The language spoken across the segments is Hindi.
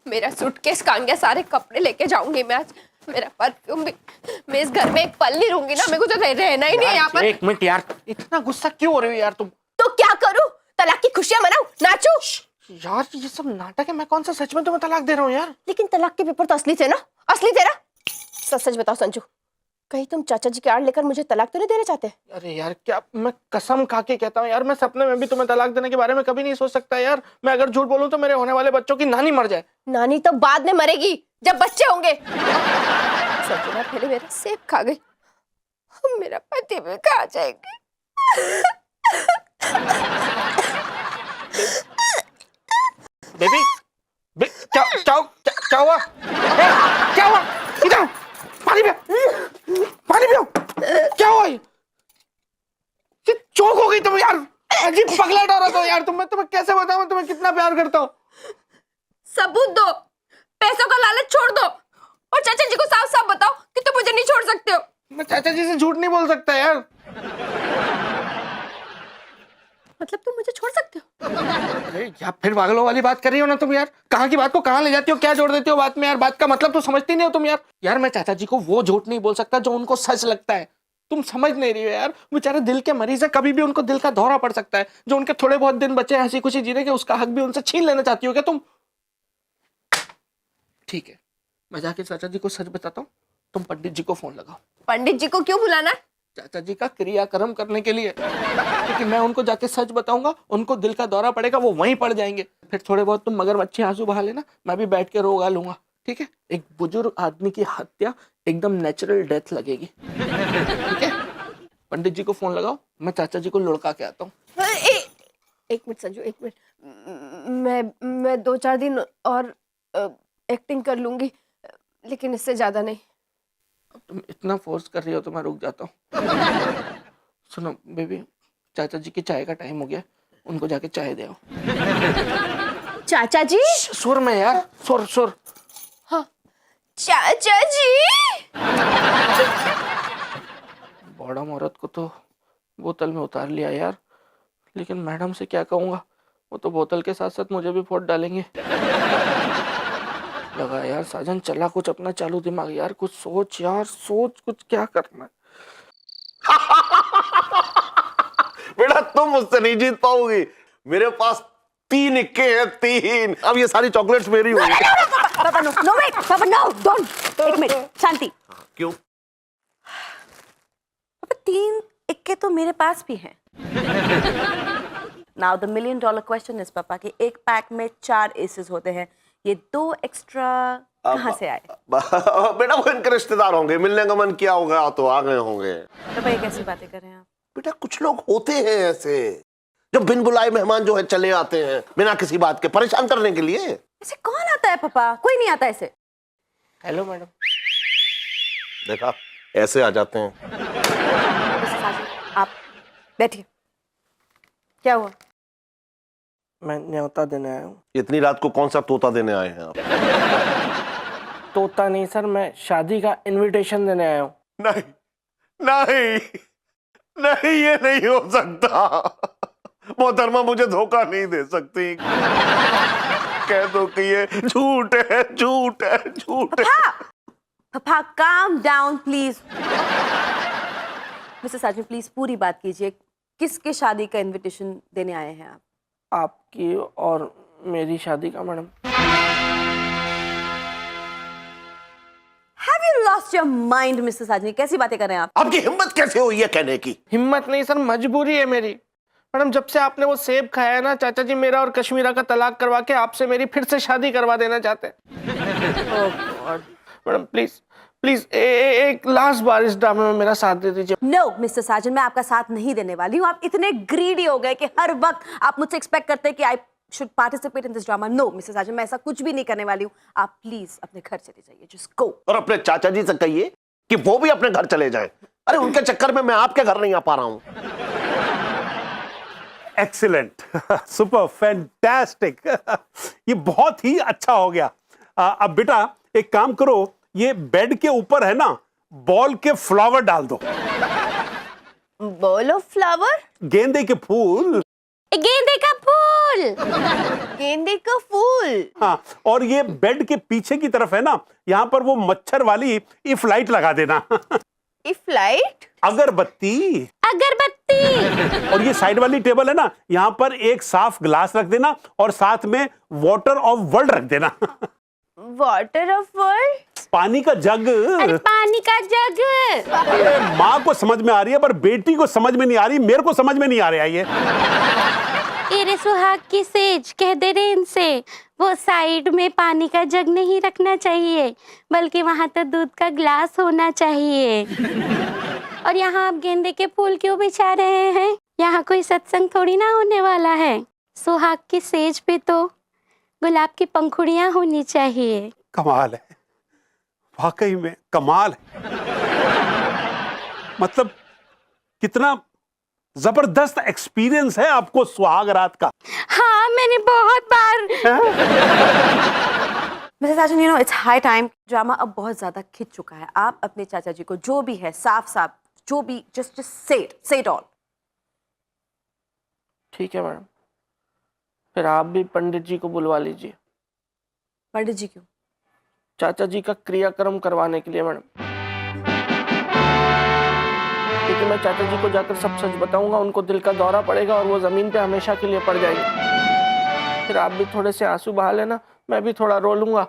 मेरा सूटकेस कहाँ गया? सारे कपड़े लेके जाऊंगी मैं आज, मेरा परफ्यूम भी। मैं इस घर में एक पल नहीं रहूंगी ना, मेरे को तो रहना ही नहीं है यहाँ पर। एक मिनट यार, इतना गुस्सा क्यों हो रही हो यार तुम? तो क्या करूं? तलाक की खुशियां मनाऊं, नाचूं? यार ये सब नाटक है, मैं कौन सा सच में तुम्हें तलाक दे रहा हूँ यार? लेकिन तलाक के पेपर तो असली थे ना, असली थे ना। सच सच बताओ संजू, कहीं तुम चाचा जी की आड़ लेकर मुझे तलाक तो नहीं देना चाहते? अरे यार क्या, मैं कसम खा के कहता हूँ यार, मैं सपने में भी तुम्हें तलाक देने के बारे में कभी नहीं सोच सकता यार। मैं अगर झूठ बोलूं तो मेरे होने वाले बच्चों की नानी मर जाए। नानी तो बाद में मरेगी, जब बच्चे होंगे। सजना पहले मेरा सेब खा गई, मेरा पति भी खा जाएगी। बेबी, क्या क्या क्या हुआ? क्या हुआ? इधर पानी पियो, पानी पियो। क्या हुआ? ये चौक हो गई तुम यार, अजीब पगलेट औरत हो यार तुम। मैं तुम्हें कैसे बताऊं मैं तुम्हें कितना प्यार करता हूँ? सबूत दो, पैसों का लालच छोड़ दो, और चाचा जी को साफ साफ बताओ कि तुम मुझे नहीं छोड़ सकते हो। मैं चाचा जी से झूठ नहीं बोल सकता यार। मतलब तुम मुझे छोड़ सकते हो? अरे यार फिर पागलों वाली बात कर रही हो ना तुम यार। कहाँ की बात को कहाँ ले जाती हो, क्या जोड़ देती हो बात में यार? बात का मतलब तो समझती नहीं हो तुम यार। यार मैं चाचा जी को वो झूठ नहीं बोल सकता जो उनको सच लगता है। तुम समझ नहीं रही हो यार, बेचारे दिल के मरीज है, कभी भी उनको दिल का दौरा पड़ सकता है। जो उनके थोड़े बहुत दिन बचे हंसी खुशी जीने के, उसका हक भी उनसे छीन लेना चाहती हो क्या तुम? ठीक है, मैं जाके चाचा जी को सच बताता हूँ, तुम पंडित जी को फोन लगाओ। पंडित जी को क्यों बुलाना? चाचा जी का क्रियाक्रम करने के लिए, क्योंकि मैं उनको जाके सच बताऊंगा, उनको दिल का दौरा पड़ेगा, वो वहीं पड़ जाएंगे। फिर थोड़े बहुत तुम मगरमच्छी आंसू बहा लेना, मैं भी बैठ के रोगा लूंगा, ठीक है? एक बुजुर्ग आदमी की हत्या एकदम नेचुरल डेथ लगेगी, ठीक है? पंडित जी को फोन लगाओ, मैं चाचा जी को लुढ़का के आता हूँ। एक मिनट संजू, एक मिनट। मैं 2-4 दिन और एक्टिंग कर लूंगी, लेकिन इससे ज्यादा नहीं। तुम इतना फोर्स कर रही हो तो मैं रुक जाता हूँ। सुनो बेबी, चाचा जी की चाय का टाइम हो गया, उनको जाके चाय दे आओ। चाचा जी? सुर में यार, सुर सुर। हाँ, चाचा जी। बड़ा औरत को तो बोतल में उतार लिया यार, लेकिन मैडम से क्या कहूँगा? वो तो बोतल के साथ साथ मुझे भी फोड़ डालेंगे। लगा यार साजन, चला कुछ अपना चालू दिमाग यार, कुछ सोच यार, सोच कुछ क्या करना है। बेटा तुम मुझसे नहीं जीत पाओगी, मेरे पास 3 इक्के हैं, 3। अब ये सारी चॉकलेट्स मेरी होंगी। पापा नो, नो वेट, पापा नो, डोंट। एक मिनट, शांति। क्यों? पापा 3 इक्के तो मेरे पास भी हैं। Now the $1 million question is पापा कि एक पैक में 4 एसेस होते हैं, ये 2 एक्स्ट्रा कहाँ से आए? बेटा वो इनके रिश्तेदार होंगे, मिलने का मन किया होगा तो आ गए होंगे। पापा ये कैसी बातें कर रहे हैं आप? बेटा कुछ लोग होते हैं ऐसे, जो बिन बुलाए मेहमान जो है चले आते हैं बिना किसी बात के, परेशान करने के लिए। ऐसे कौन आता है पापा? कोई नहीं आता ऐसे। Hello madam. देखा, ऐसे आ जाते हैं। आप बैठिए। क्या हुआ? मैं न्योता देने आया हूँ। इतनी रात को कौन सा तोता देने आए हैं आप? तोता नहीं सर, मैं शादी का इनविटेशन देने आया हूँ। नहीं नहीं नहीं, ये नहीं हो सकता। मोहतरमा मुझे धोखा नहीं दे सकती। कह दो कि ये झूठ है, झूठ है, झूठ है। पापा calm down please. Mrs Sajan please पूरी बात कीजिए, किसके शादी का इनविटेशन देने आए हैं आप? आपकी और मेरी शादी का madam. Have you lost your mind, Mrs Sajan? कैसी बातें कर रहे हैं आप? आपकी हिम्मत कैसे हुई है कहने की? हिम्मत नहीं सर, मजबूरी है मेरी। मैडम जब से आपने वो सेब खाया है ना, चाचा जी मेरा और कश्मीरा का तलाक करवा के आपसे मेरी फिर से शादी करवा देना चाहते हैं। मैडम प्लीज प्लीज एक लास्ट बार इस ड्रामे में मेरा साथ दे दीजिए। नो मिस्टर साजन, मैं आपका साथ नहीं देने वाली हूँ। आप इतने ग्रीडी हो गए कि हर वक्त आप मुझसे एक्सपेक्ट करते हैं कि I should participate in this drama. No mister Sajan, मैं ऐसा कुछ भी नहीं करने वाली हूँ। आप प्लीज अपने घर चले जाइए, जस्ट गो। और अपने चाचा जी से कहिए कि वो भी अपने घर चले जाएं। अरे उनके चक्कर में मैं आपके घर नहीं आ पा रहा हूँ। Excellent, super, fantastic. ये बहुत ही अच्छा हो गया। अब बेटा एक काम करो, ये बेड के ऊपर है ना, बॉल के फ्लावर डाल दो। Ball of flower? गेंदे के फूल। गेंदे का फूल। गेंदे का फूल। हाँ, और ये बेड के पीछे की तरफ है ना, यहाँ पर वो मच्छर वाली इफ लाइट लगा देना। If light. अगरबत्ती। अगरबत्ती। और ये साइड वाली टेबल है ना, यहाँ पर एक साफ ग्लास रख देना और साथ में वाटर ऑफ वर्ल्ड रख देना। Water of world. पानी का जग। अरे पानी का जग। अरे माँ को समझ में आ रही है पर बेटी को समझ में नहीं आ रही, मेरे को समझ में नहीं आ रहा है ये। तेरे सुहाग की सेज कह दे रे इनसे, वो साइड में पानी का जग नहीं रखना चाहिए, बल्कि वहां तो दूध का ग्लास होना चाहिए। और यहाँ आप गेंदे के फूल क्यों बिछा रहे हैं? यहाँ कोई सत्संग थोड़ी ना होने वाला है। सुहाग की सेज पे तो गुलाब की पंखुड़ियां होनी चाहिए। कमाल है, वाकई में कमाल है। मतलब कितना जबरदस्त एक्सपीरियंस है आपको सुहाग रात का। हाँ, मैंने बहुत बार। Mrs Sajan, you know it's high time. Drama अब बहुत ज्यादा खिंच चुका है। आप अपने चाचा जी को जो भी है साफ साफ जो भी जस्ट से इट ऑल। ठीक है मैडम, फिर आप भी पंडित जी को बुलवा लीजिए। पंडित जी क्यों? चाचा जी का क्रियाक्रम करवाने के लिए मैडम, क्योंकि मैं चाचा जी को जाकर सब सच बताऊंगा, उनको दिल का दौरा पड़ेगा और वो जमीन पे हमेशा के लिए पड़ जाएंगे। फिर आप भी थोड़े से आंसू बहा लेना, मैं भी थोड़ा रो लूंगा।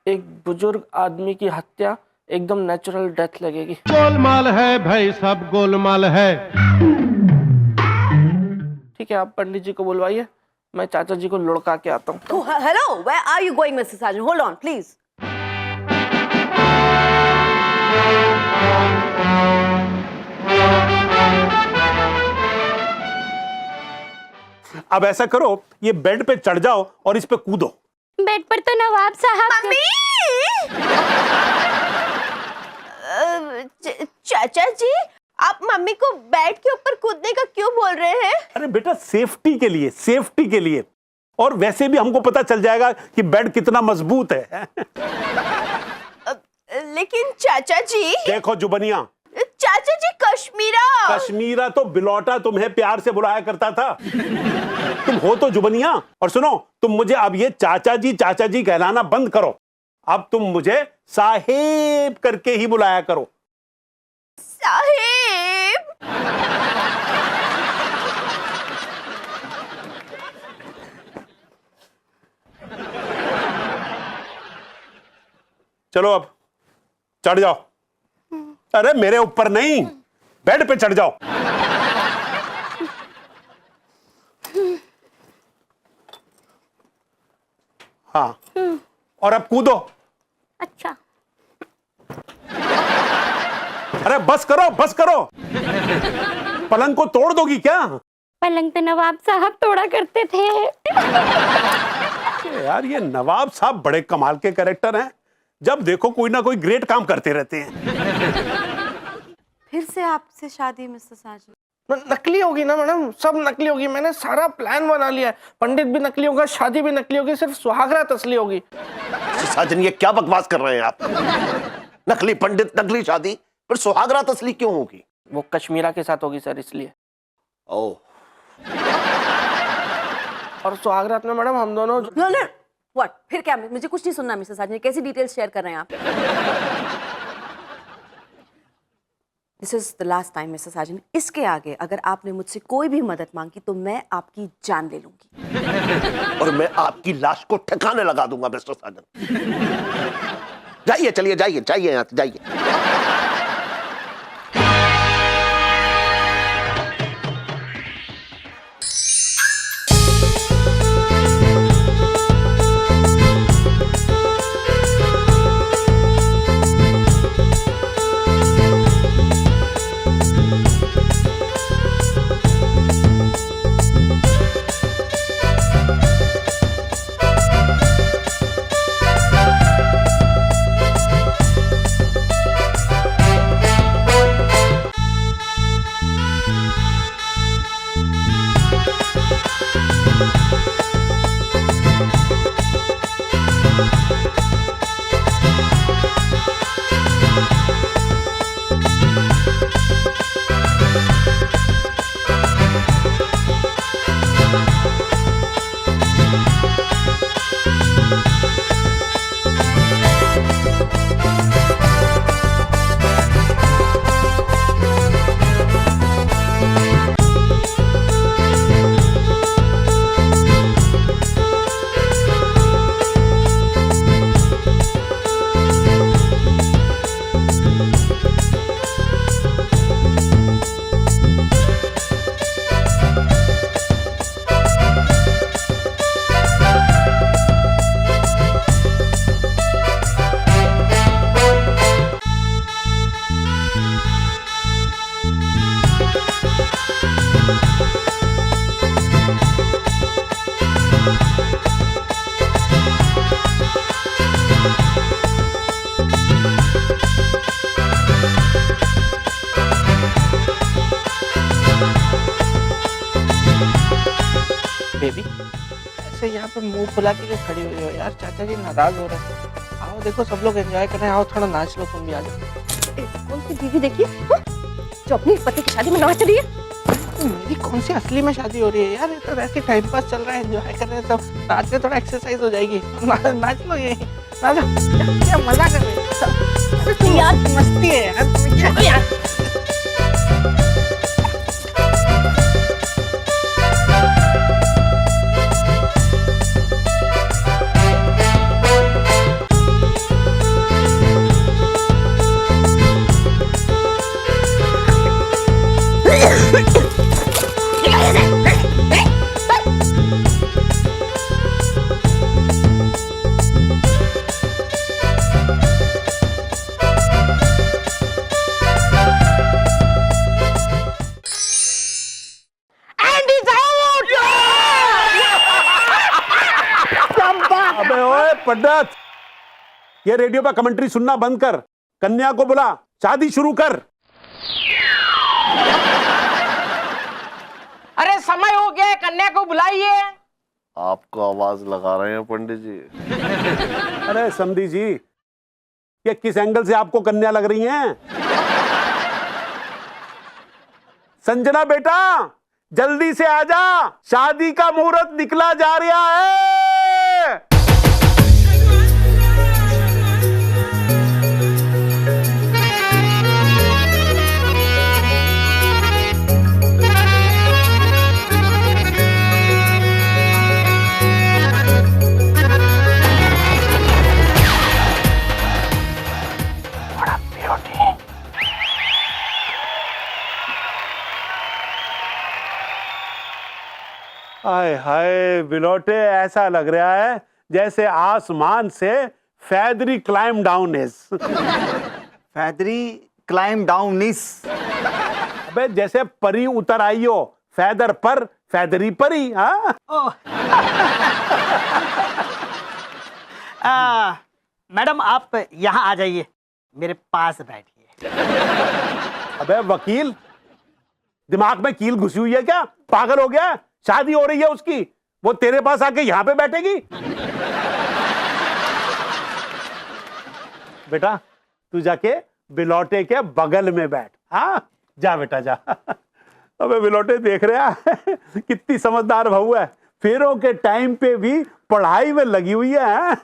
एक बुजुर्ग आदमी की हत्या एकदम नेचुरल डेथ लगेगी। गोलमाल है भाई, सब गोलमाल है। ठीक है, आप पंडित जी को बुलवाइए, मैं चाचा जी को लुढ़का के आता हूँ। Hello, where are you going Mrs Sajan? Hold on please. अब ऐसा करो, ये बेड पे चढ़ जाओ और इस पे कूदो। बेड पर तो नवाब साहब। चाचा जी, आप मम्मी को बेड के ऊपर कूदने का क्यों बोल रहे हैं? अरे बेटा, सेफ्टी के लिए, सेफ्टी के लिए। और वैसे भी हमको पता चल जाएगा कि बेड कितना मजबूत है। लेकिन चाचा जी। देखो जुबनिया, चाचा जी, कश्मीरा। कश्मीरा तो बिलौटा तुम्हें प्यार से बुलाया करता था। तुम हो तो जुबनिया। और सुनो, तुम मुझे अब ये चाचा जी कहलाना बंद करो। अब तुम मुझे साहेब करके ही बुलाया करो। साहेब। चलो अब चढ़ जाओ। अरे मेरे ऊपर नहीं, बेड पे चढ़ जाओ। हाँ, और अब कूदो। अच्छा। अरे बस करो, बस करो। पलंग को तोड़ दोगी क्या? पलंग तो नवाब साहब तोड़ा करते थे। यार, ये नवाब साहब बड़े कमाल के कैरेक्टर हैं। जब देखो कोई ना कोई ग्रेट काम करते रहते हैं। फिर से आपसे शादी मिसेस साजन? नकली होगी ना मैडम, सब नकली होगी। मैंने सारा प्लान बना लिया है। पंडित भी नकली होगा, शादी भी नकली होगी, सिर्फ सुहागरात असली होगी। साजन, ये क्या बकवास कर रहे हैं आप? नकली पंडित, नकली शादी, पर सुहागरात असली क्यों होगी? वो कश्मीरा के साथ होगी सर, इसलिए। ओह, और सुहागरात में मैडम हम दोनों। No no, what? फिर क्या? मुझे कुछ नहीं सुनना मिसेस साजन। कैसी डिटेल्स शेयर कर रहे हैं आप? This is the last time Mrs Sajan. इसके आगे अगर आपने मुझसे कोई भी मदद मांगी तो मैं आपकी जान ले लूंगी। और मैं आपकी लाश को ठिकाने लगा दूंगा मिस्टर साजन। जाइए, चलिए, जाइए, जाइए, यहाँ से जाइए। पे मुंह फुला के खड़ी हुई हो यार? चाचा जी नाराज हो रहे हैं। आओ देखो सब लोग एंजॉय कर रहे हैं, आओ थोड़ा नाच लो, तुम भी आ जाओ। कौन सी बीवी देखिए जो अपनी पति की शादी में नाच रही है? मेरी कौन सी असली में शादी हो रही है यार? ये तो वैसे टाइम पास चल रहा है, एंजॉय कर रहे हैं सब। नाच थोड़ा एक्सरसाइज हो जाएगी। नाच लो, ये नाचो, क्या मजा कर रहे हो। अरे तुम यार मस्ती है यार, तुम्हें क्या यार। अबे ओए पंडित, ये रेडियो पे कमेंट्री सुनना बंद कर, कन्या को बुला, शादी शुरू कर। अरे समय हो गया है, कन्या को बुलाइए। आपको आवाज लगा रहे हैं पंडित जी। अरे समधी जी, ये किस एंगल से आपको कन्या लग रही हैं? संजना बेटा, जल्दी से आजा, शादी का मुहूर्त निकला जा रहा है। हाय हाय बिलोटे, ऐसा लग रहा है जैसे आसमान से फैदरी climb down is. फैदरी climb down इस। अबे जैसे परी उतर आई हो, फैदर पर फैदरी परी। हाँ मैडम आप यहाँ आ जाइए, मेरे पास बैठिए। अबे वकील, दिमाग में कील घुसी हुई है क्या? पागल हो गया? शादी हो रही है उसकी, वो तेरे पास आके यहाँ पे बैठेगी? बेटा तू जाके बिलोटे के बगल में बैठ। हाँ जा बेटा जा। अबे बिलोटे देख रहा है कितनी समझदार बहू है, फेरों के टाइम पे भी पढ़ाई में लगी हुई है।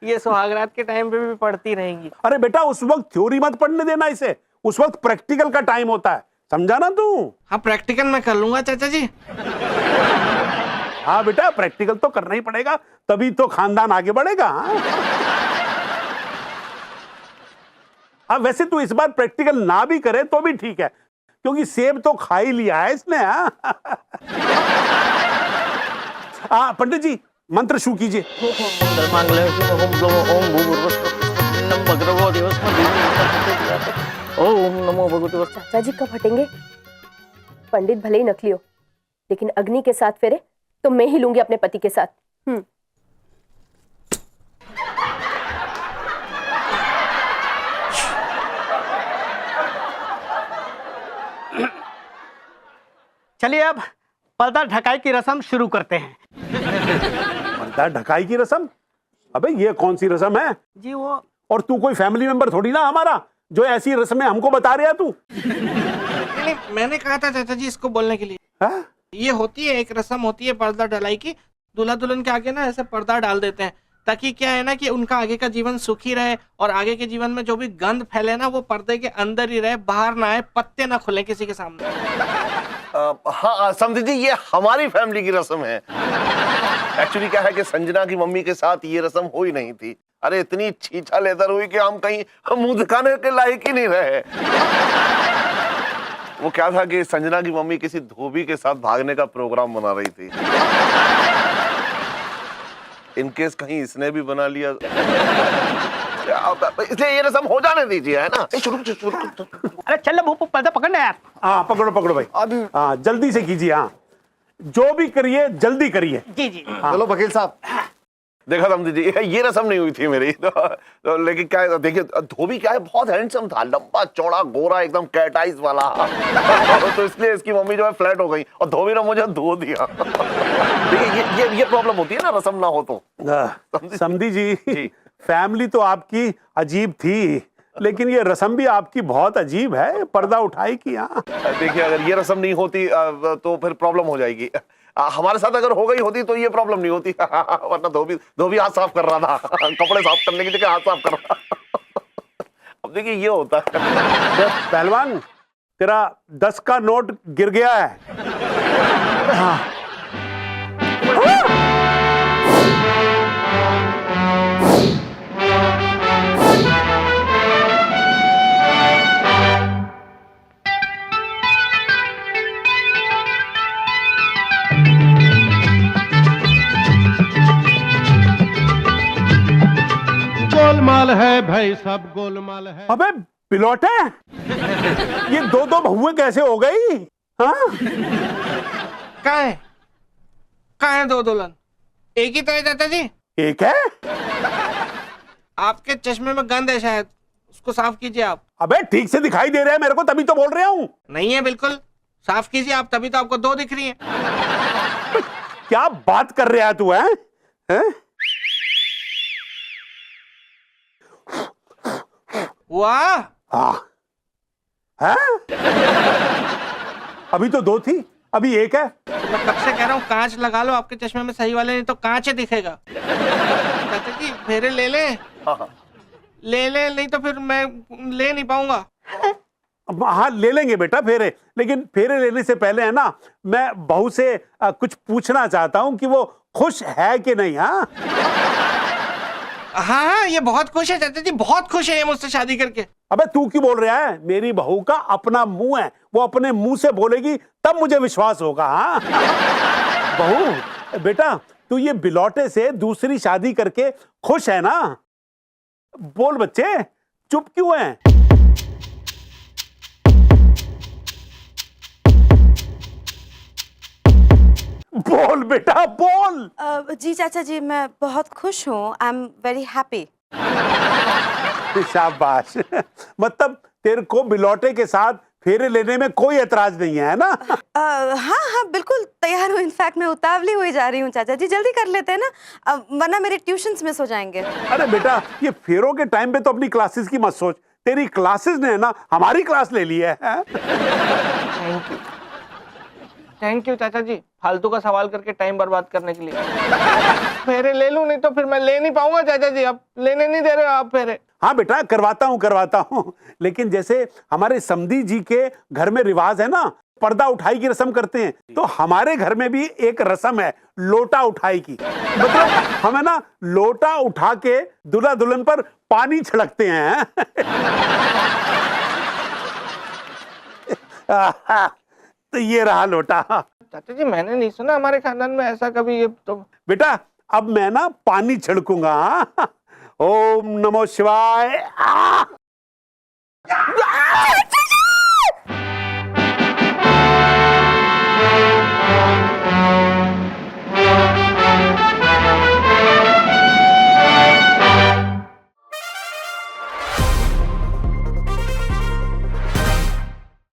ये सुहागरात के टाइम पे भी पढ़ती रहेंगी। अरे बेटा उस वक्त थ्योरी मत पढ़ने देना इसे, उस वक्त प्रैक्टिकल का टाइम होता है, समझा ना तू? हाँ प्रैक्टिकल मैं कर लूंगा चाचा जी। हाँ बेटा प्रैक्टिकल तो करना ही पड़ेगा, तभी तो खानदान आगे बढ़ेगा। हाँ वैसे तू इस बार प्रैक्टिकल ना भी करे तो भी ठीक है, क्योंकि सेब तो खा ही लिया है इसने। हाँ पंडित जी मंत्र शुरू कीजिए। ओम नमो भगवते। चाचा जी कब हटेंगे? पंडित भले ही नकली हो, लेकिन अग्नि के साथ फेरे तो मैं ही लूंगी अपने पति के साथ। चलिए अब पर्दा ढकाई की रस्म शुरू करते हैं। पर्दा ढकाई की रस्म? अबे ये कौन सी रस्म है जी वो, और तू कोई फैमिली मेंबर थोड़ी ना हमारा जो ऐसी रस्में हमको बता रहा तू। नहीं, मैंने कहा था चाचा जी इसको बोलने के लिए। हाँ? ये होती है, एक रस्म होती है पर्दा डलाई की। दूल्हा दुल्हन के आगे ना ऐसे पर्दा डाल देते हैं, ताकि क्या है ना कि उनका आगे का जीवन सुखी रहे, और आगे के जीवन में जो भी गंध फैले ना वो पर्दे के अंदर ही रहे, बाहर ना आए, पत्ते ना खुले किसी के सामने। हाँ समझी जी, ये हमारी फैमिली की रस्म है। एक्चुअली क्या है कि संजना की मम्मी के साथ ये रस्म हुई नहीं थी। अरे इतनी छीछा लेदर हुई कि हम कहीं मुंह दिखाने के लायक ही नहीं रहे। वो क्या था कि संजना की मम्मी किसी धोबी के साथ भागने का प्रोग्राम बना रही थी। इनकेस कहीं इसने भी बना लिया, इसलिए ये रस्म हो जाने दीजिए, है ना? शुरू। अरे चल भूपू पर्दा पकड़ना यार। हाँ पकड़ो पकड़ो भाई, अभी हाँ जल्दी से कीजिए। हाँ जो भी करिए जल्दी करिए। जी जी। हाँ। चलो वकील साहब, देखा समझी जी, ये रस्म नहीं हुई थी मेरी तो लेकिन क्या है, देखिए धोबी क्या है, बहुत हैंडसम था, लंबा चौड़ा गोरा एकदम कैट आइज वाला तो इसलिए इसकी मम्मी जो है फ्लैट हो गई और धोबी ने मुझे धो दिया। देखिए ये प्रॉब्लम होती है ना रस्म ना हो तो। समझी जी, फैमिली तो आपकी अजीब थी, लेकिन ये रस्म भी आपकी बहुत अजीब है, पर्दा उठाई की। हाँ देखिए अगर ये रस्म नहीं होती तो फिर प्रॉब्लम हो जाएगी। हमारे साथ अगर हो गई होती तो ये प्रॉब्लम नहीं होती वरना धोबी हाथ साफ कर रहा था, कपड़े साफ करने की जगह हाथ साफ कर रहा। अब देखिए ये होता है। पहलवान, तेरा 10 का नोट गिर गया है। हाँ। गोलमाल है भाई सब गोलमाल है। अबे पिलौटे, ये दो बहुएं कैसे हो गई? हाँ कहाँ है दो दुल्हन? एक ही तो है चाचा जी। एक है? आपके चश्मे में गंद है शायद, उसको साफ कीजिए आप। अबे ठीक से दिखाई दे रहा है मेरे को, तभी तो बोल रहा हूँ। नहीं है बिल्कुल, साफ कीजिए आप, तभी तो आपको दो दिख रही है। क्या बात कर रहा है तू? है वाह। हाँ है? अभी तो दो थी, अभी एक है। तो मैं कब से कह रहा हूँ कांच लगा लो आपके चश्मे में सही वाले, नहीं तो कांच ही दिखेगा। चाचा जी फेरे ले ले, नहीं तो फिर मैं ले नहीं पाऊंगा। हाँ ले लेंगे बेटा फेरे, लेकिन फेरे लेने से पहले है ना, मैं बहू से कुछ पूछना चाहता हूँ कि वो खुश है कि नहीं। हाँ ये बहुत खुश है चाचा जी, बहुत खुश है ये मुझसे शादी करके। अबे तू क्यों बोल रहा है? मेरी बहू का अपना मुंह है, वो अपने मुंह से बोलेगी तब मुझे विश्वास होगा। हाँ बहू बेटा, तू ये बिलौटे से दूसरी शादी करके खुश है ना? बोल बच्चे, चुप क्यों है? बोल बेटा बोल। जी चाचा जी, मैं बहुत खुश हूँ। I am very happy. शाबाश। मतलब तेरे को बिलौटे के साथ फेरे लेने में कोई एतराज नहीं है ना? हाँ हाँ बिल्कुल तैयार हूँ। इनफैक्ट मैं उतावली हुई जा रही हूँ चाचा जी, जल्दी कर लेते हैं ना, वरना मेरे ट्यूशंस मिस हो जाएंगे। अरे बेटा, ये फेरों के टाइम पे तो अपनी क्लासेस की मत सोच, तेरी क्लासेस ने ना हमारी क्लास ले ली है। थैंक यू चाचा जी, फालतू का सवाल करके टाइम बर्बाद करने के लिए। फेरे ले लूं, नहीं तो फिर मैं ले नहीं पाऊंगा चाचा जी, अब लेने नहीं दे रहे हो आप फेरे। हाँ बेटा करवाता हूँ, लेकिन जैसे हमारे समधी जी के घर में रिवाज है ना, पर्दा उठाई की रस्म करते हैं, तो हमारे घर में भी एक रस्म है लोटा उठाई की। मतलब हमें ना लोटा उठा के दूल्हा दुल्हन पर पानी छिड़कते हैं। तो ये रहा लोटा। चाचा जी मैंने नहीं सुना हमारे खानदान में ऐसा कभी। ये तो बेटा अब मैं ना पानी छिड़कूंगा। ओम नमो शिवाय।